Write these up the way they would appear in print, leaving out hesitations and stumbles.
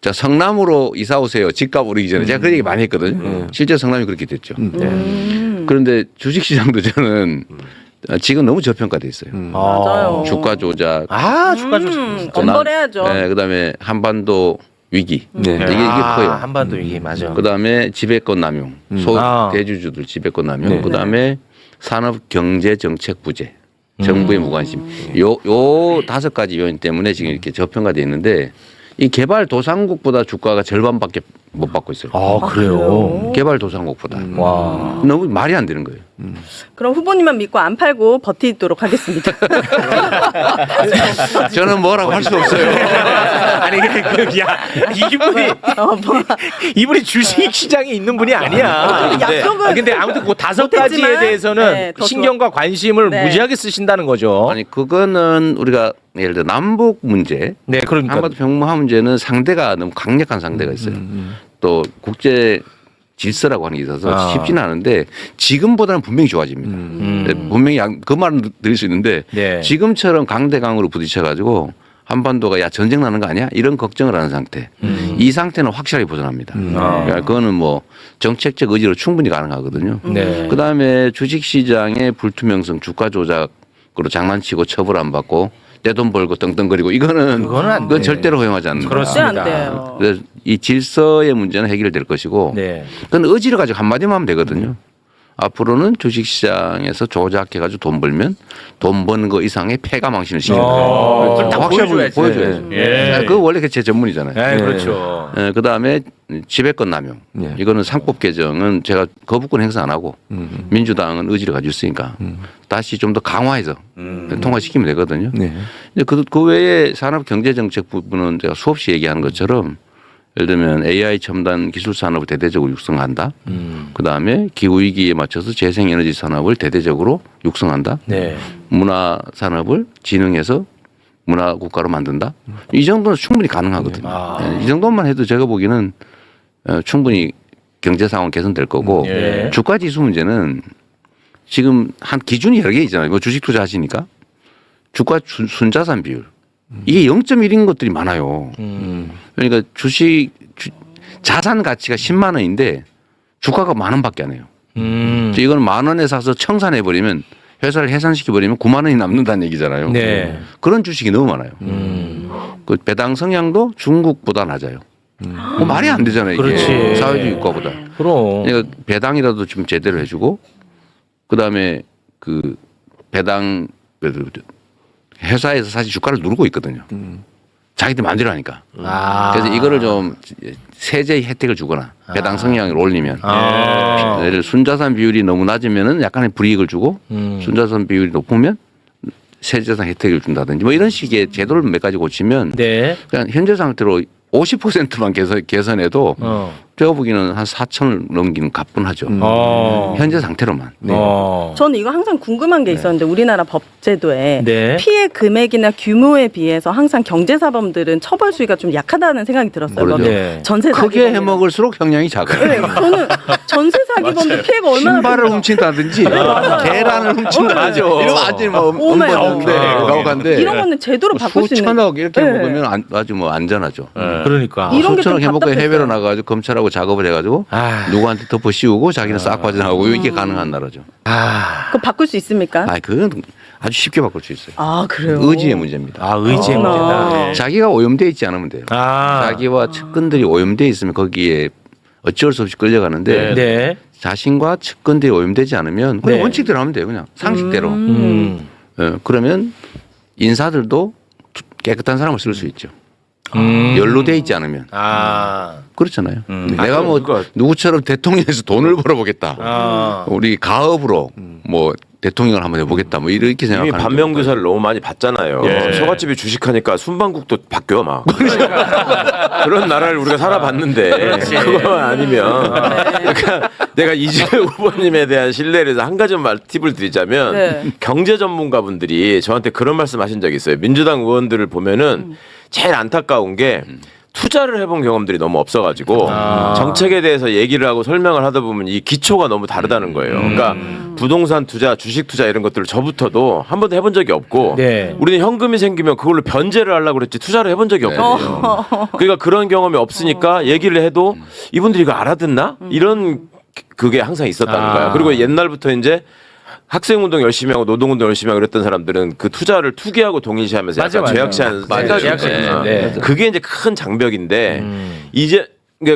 자 성남으로 이사 오세요. 집값 오르기 전에 제가 그런 얘기 많이 했거든요. 실제 성남이 그렇게 됐죠. 그런데 주식시장도 저는 지금 너무 저평가돼 있어요. 맞아요. 주가 조작. 주가 조작. 엄벌해야죠. 네, 그다음에 한반도 위기. 네. 이게 커요. 한반도 위기 맞아. 그다음에 지배권 남용. 대주주들 지배권 남용. 네. 그다음에 산업 경제 정책 부재. 정부의 무관심. 요 5가지 요인 때문에 지금 이렇게 저평가돼 있는데 이 개발도상국보다 주가가 절반밖에 못 받고 있어요. 그래요. 개발도상국보다. 와. 너무 말이 안 되는 거예요. 그럼 후보님만 믿고 안 팔고 버티도록 하겠습니다. 저는 뭐라고 할 수 없어요. 아니 이분이 주식 시장에 있는 분이 아니야. 약속은 근데 아무튼 그 5가지에 못했지만, 대해서는 네, 더 신경과 관심을 네. 무지하게 쓰신다는 거죠. 아니 그거는 우리가 예를 들어 남북 문제, 네, 그러니까. 한반도 평화 문제는 상대가 너무 강력한 상대가 있어요. 또 국제 질서라고 하는 게 있어서 쉽지는 않은데 지금보다는 분명히 좋아집니다. 분명히 그 말은 드릴 수 있는데 네. 지금처럼 강대강으로 부딪혀가지고 한반도가 야 전쟁 나는 거 아니야? 이런 걱정을 하는 상태. 이 상태는 확실하게 벗어납니다. 그러니까 그거는 뭐 정책적 의지로 충분히 가능하거든요. 네. 그다음에 주식시장의 불투명성, 주가 조작으로 장난치고 처벌 안 받고 내 돈 벌고 떵떵거리고 이거는 그거는 안 그건 돼. 절대로 허용하지 않는다. 그렇습니다. 안 돼요. 그래서 이 질서의 문제는 해결될 것이고 네. 그건 의지를 가지고 한마디만 하면 되거든요. 앞으로는 주식시장에서 조작해가지고 돈 벌면 돈 버는 거 이상의 패가 망신을 시키는 거예요. 그걸 다 확실히 보여줘야지. 보여줘야죠. 예. 그거 원래 제 전문이잖아요. 네, 그렇죠. 그다음에 지배권 남용. 네. 이거는 상법 개정은 제가 거부권 행사 안 하고 민주당은 의지를 가지고 있으니까 다시 좀 더 강화해서 통과시키면 되거든요. 네. 근데 그 외에 산업경제정책 부분은 제가 수없이 얘기하는 것처럼 예를 들면 AI 첨단 기술 산업을 대대적으로 육성한다. 그다음에 기후 위기에 맞춰서 재생에너지 산업을 대대적으로 육성한다. 네. 문화 산업을 진흥해서 문화 국가로 만든다. 이 정도는 충분히 가능하거든요. 네, 이 정도만 해도 제가 보기에는 충분히 경제 상황 개선될 거고 예. 주가 지수 문제는 지금 한 기준이 여러 개 있잖아요. 뭐 주식 투자하시니까 주가 순자산 비율 이게 0.1인 것들이 많아요. 그러니까 자산 가치가 10만 원인데 주가가 10,000원밖에 안 해요. 이건 10,000원에 사서 청산해 버리면 회사를 해산시켜 버리면 9만 원이 남는다는 얘기잖아요. 네. 그런 주식이 너무 많아요. 그 배당 성향도 중국보다 낮아요. 뭐 말이 안 되잖아요. 이게 그렇지. 사회주의 국가보다. 그럼. 그러니까 배당이라도 좀 제대로 해주고 그다음에 그 배당 회사에서 사실 주가를 누르고 있거든요. 자기들 마음대로 하니까. 그래서 이거를 좀 세제 혜택을 주거나 배당 성향을 올리면 예를 들어 순자산 비율이 너무 낮으면은 약간의 불이익을 주고 순자산 비율이 높으면 세제상 혜택을 준다든지 뭐 이런 식의 제도를 몇 가지 고치면 네. 그냥 현재 상태로 50%만 개선해도 제가 보기에는 한 4천을 넘기는 가뿐하죠. 현재 상태로만. 저는 이거 항상 궁금한 게 있었는데 우리나라 법제도에 네. 피해 금액이나 규모에 비해서 항상 경제사범들은 처벌 수위가 좀 약하다는 생각이 들었어요. 그러죠. 뭐 네. 전세 크게 사기범이나. 해먹을수록 형량이 작아요. 네, 저는 전세 사기범도 피해가 얼마나 신발을 훔친다든지 계란을 훔친다든지 이러면 완전히 뭐 오메. 엄벌인데 가혹한데 이런 거는 제도로 바꿀 수 있는 수천억 이렇게 네. 먹으면 아주 뭐 안전하죠. 그러니까. 이런 게좀 수천억 해먹고 답답했어요. 해외로 나가가지고 검찰하고 작업을 해가지고 누구한테 덮어 씌우고 자기는 싹 빠져나가고 이게 가능한 나라죠. 그거 바꿀 수 있습니까? 그건 아주 쉽게 바꿀 수 있어요. 그래요. 의지의 문제입니다. 의지의 문제다. 자기가 오염돼 있지 않으면 돼요. 자기와 측근들이 오염돼 있으면 거기에 어쩔 수 없이 끌려가는데 네. 자신과 측근들이 오염되지 않으면 그냥 네. 원칙대로 하면 돼요. 그냥 상식대로. 그러면 인사들도 깨끗한 사람을 쓸 수 있죠. 연루돼 있지 않으면. 그렇잖아요. 내가 뭐 누구처럼 대통령에서 돈을 벌어보겠다. 우리 가업으로 뭐 대통령을 한번 해보겠다. 뭐 이렇게 이미 생각하는 반면교사를 너무 많이 봤잖아요. 처갓집이 주식하니까 순방국도 바뀌어 막. 그런 나라를 우리가 살아봤는데 그거만 아니면 그러니까 내가 이재명 후보님에 대한 신뢰를 해서 한 가지만 팁을 드리자면 네. 경제 전문가분들이 저한테 그런 말씀하신 적이 있어요. 민주당 의원들을 보면은 제일 안타까운 게 투자를 해본 경험들이 너무 없어가지고 정책에 대해서 얘기를 하고 설명을 하다 보면 이 기초가 너무 다르다는 거예요. 그러니까 부동산 투자, 주식 투자 이런 것들을 저부터도 한 번도 해본 적이 없고 네. 우리는 현금이 생기면 그걸로 변제를 하려고 그랬지 투자를 해본 적이 없거든요. 그러니까 그런 경험이 없으니까 얘기를 해도 이분들이 이거 알아듣나? 이런 그게 항상 있었다는 거야. 그리고 옛날부터 이제 학생운동 열심히 하고 노동운동 열심히 하고 그랬던 사람들은 그 투자를 투기하고 동일시하면서 맞아, 약간 맞아. 죄악시하는 생각이 죄악시하는, 있거든요. 네. 그게 이제 큰 장벽인데 이제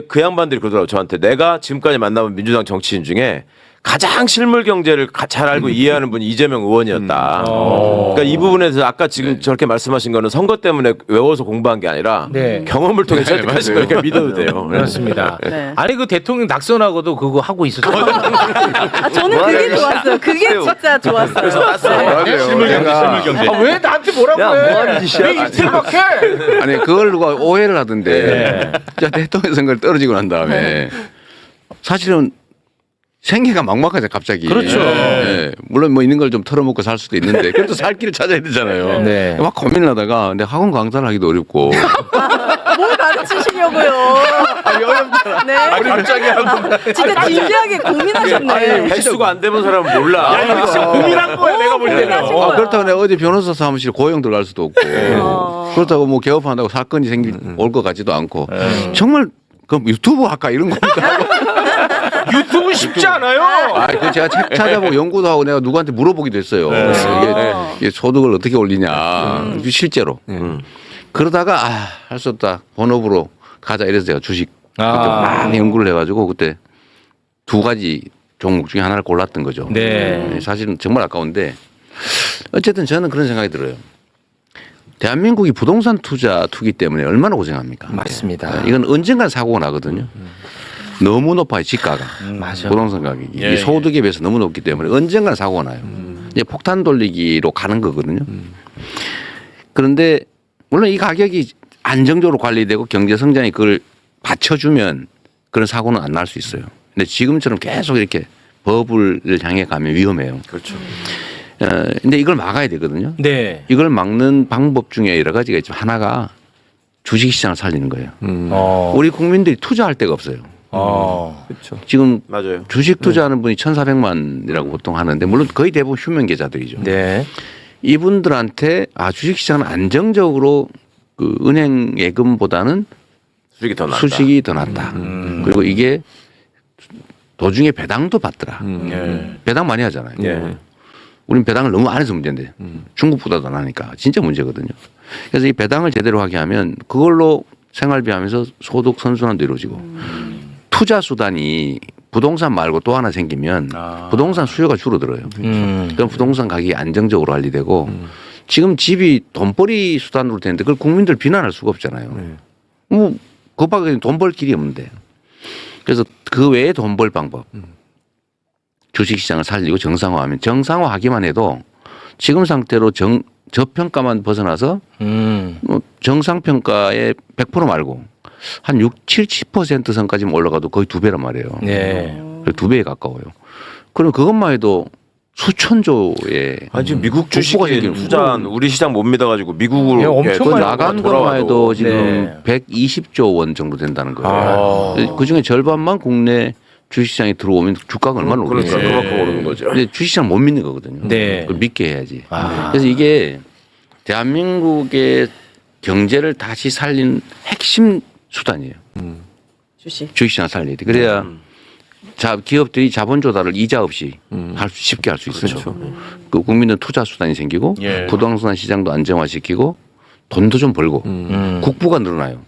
그 양반들이 그러더라고 저한테 내가 지금까지 만나본 민주당 정치인 중에 가장 실물 경제를 잘 알고 이해하는 분이 이재명 의원이었다. 그러니까 이 부분에서 아까 지금 저렇게 말씀하신 거는 선거 때문에 외워서 공부한 게 아니라 네. 경험을 통해 설득하신 거니까 믿어도 돼요. 그렇습니다. 네. 아니 그 대통령 낙선하고도 그거 하고 있었어요. 아, 저는 그게 좋았어요. 그게 진짜 좋았어요. 네. 실물 경제. 아, 왜 나한테 뭐라고 해? 왜 이틀밖에? 아니 그걸 누가 오해를 하던데 자 대통령 선거를 떨어지고 난 다음에 사실은 생계가 막막하죠 갑자기. 그렇죠. 예. 물론 뭐 있는 걸 좀 털어먹고 살 수도 있는데 그래도 살 길을 찾아야 되잖아요. 네. 막 고민을 하다가 근데 학원 강사를 하기도 어렵고 뭘 가르치시려고요? 아니 어렵잖아. 네. 갑자기 하고. 진짜 진지하게 고민하셨네. 횟수가 안 되면 사람은 몰라. 야, 이거 진짜 고민한 거야, 내가 볼 때는. 고민하신 거야. 그렇다고 내가 어디 변호사 사무실 고용 들어갈 수도 없고 그렇다고 뭐 개업한다고 사건이 올 것 같지도 않고 정말 그럼 유튜브 할까 이런 겁니다. 유튜브 쉽지 않아요. 아, 그 제가 책 찾아보고 연구도 하고 내가 누구한테 물어보기도 했어요. 이게 소득을 어떻게 올리냐 실제로. 그러다가 할 수 없다 본업으로 가자 이래서 제가 주식 그때 많이 연구를 해가지고 그때 두 가지 종목 중에 하나를 골랐던 거죠. 네. 사실은 정말 아까운데 어쨌든 저는 그런 생각이 들어요. 대한민국이 부동산 투기 때문에 얼마나 고생합니까? 맞습니다. 이건 언젠간 사고가 나거든요. 너무 높아요 지가가. 맞아. 부동산 가격이 예, 이 소득에 비해서 너무 높기 때문에 언젠간 사고가 나요. 이제 폭탄 돌리기로 가는 거거든요. 그런데 물론 이 가격이 안정적으로 관리되고 경제 성장이 그걸 받쳐주면 그런 사고는 안 날 수 있어요. 근데 지금처럼 계속 이렇게 버블을 향해 가면 위험해요. 그렇죠. 근데 이걸 막아야 되거든요. 네. 이걸 막는 방법 중에 여러 가지가 있지만 하나가 주식시장을 살리는 거예요. 우리 국민들이 투자할 데가 없어요. 그렇죠. 지금 맞아요. 주식 투자하는 분이 1,400만이라고 보통 하는데 물론 거의 대부분 휴면 계좌들이죠. 네. 이분들한테 주식시장은 안정적으로 그 은행 예금보다는 수익이 더 낫다. 수식이 더 낫다. 그리고 이게 도중에 배당도 받더라. 배당 많이 하잖아요. 예. 우린 배당을 너무 안 해서 문제인데 중국보다도 안 하니까 진짜 문제거든요. 그래서 이 배당을 제대로 하게 하면 그걸로 생활비하면서 소득 선순환도 이루어지고 투자 수단이 부동산 말고 또 하나 생기면 부동산 수요가 줄어들어요. 그럼 부동산 가격이 안정적으로 관리되고 지금 집이 돈벌이 수단으로 되는데 그걸 국민들 비난할 수가 없잖아요. 뭐 그밖에 돈 벌 길이 없는데. 그래서 그 외에 돈 벌 방법. 주식시장을 살리고 정상화하면 정상화하기만 해도 지금 상태로 저평가만 벗어나서 뭐 정상평가의 100% 말고 한 70% 선까지만 올라가도 거의 2배란 말이에요. 네. 2배에 가까워요. 그럼 그것만 해도 수천조의 지금 미국 복구가 주식에 생기는 투자한 우리 시장 못 믿어가지고 미국으로 예, 엄청 많이 나간 것만 해도 지금 네. 120조 원 정도 된다는 거예요. 그 중에 절반만 국내 주식시장에 들어오면 주가가 얼마나 그러니까 오르겠어요. 그만큼 오르는 거죠. 근데 주식시장 못 믿는 거거든요. 네. 그걸 믿게 해야지. 그래서 이게 대한민국의 경제를 다시 살린 핵심 수단이에요. 주식. 주식시장 살려야 돼. 그래야 기업들이 자본 조달을 이자 없이 쉽게 할 수 있어요. 그렇죠. 그 국민은 투자 수단이 생기고 예. 부동산 시장도 안정화시키고 돈도 좀 벌고 국부가 늘어나요.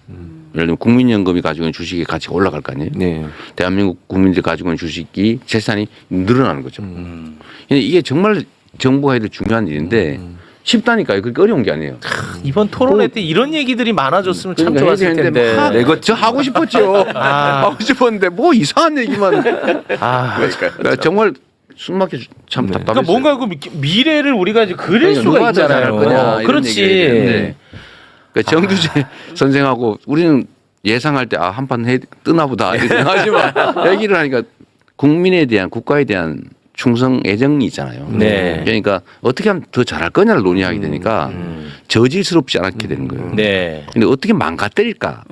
예를 들면 국민연금이 가지고 있는 주식의 가치가 올라갈 거 아니에요. 네. 대한민국 국민들이 가지고 있는 주식이 재산이 늘어나는 거죠. 근데 이게 정말 정부가 해야 될 중요한 일인데 쉽다니까요. 그렇게 어려운 게 아니에요. 이번 토론회 때 이런 얘기들이 많아졌으면 참 그러니까 좋았을 해야 되는데 텐데. 막 내가 저 하고 싶었죠. 하고 싶었는데 뭐 이상한 얘기만. 나 정말 숨막혀 참 답답했어요. 그러니까 뭔가 그 미래를 우리가 이제 그릴 그러니까 수가 누가 더 잘할 있잖아요. 거냐, 이런 그렇지. 얘기가 있는데. 그러니까 정규재 선생하고 우리는 예상할 때 한판 뜨나 보다 이렇게 생각하지만 얘기를 하니까 국민에 대한 국가에 대한 충성 애정이 있잖아요. 네. 그러니까 어떻게 하면 더 잘할 거냐를 논의하게 되니까 저질스럽지 않게 되는 거예요. 네. 근데 어떻게 망가뜨릴까?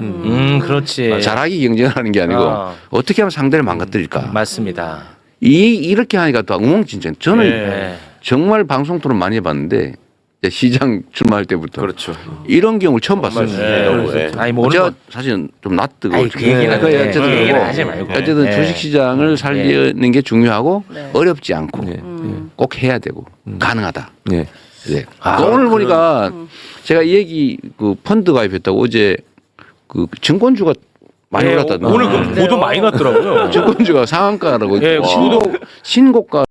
그렇지. 잘하기 경쟁하는 게 아니고 아. 어떻게 하면 상대를 망가뜨릴까? 맞습니다. 이렇게 하니까 또 엉망진창. 저는 네. 정말 방송 토론 많이 해봤는데 이제 시장 출마할 때부터 그렇죠. 이런 경우를 처음 봤어요. 네. 아니 뭐 오늘 제가 뭐 사실은 좀 낯뜨고 아이, 그 얘기는 그 네. 어쨌든 그 얘기는 그러고 하지 말고. 어쨌든 네. 주식시장을 살리는 게 중요하고 네. 어렵지 않고 네. 꼭 해야 되고 가능하다. 네. 네. 아, 오늘 보니까 제가 이 얘기 그 펀드 가입했다고 어제 그 증권주가 많이 네, 올랐다던데. 오늘 그 보도 많이 났더라고요. 증권주가 상한가라고 예, 신고가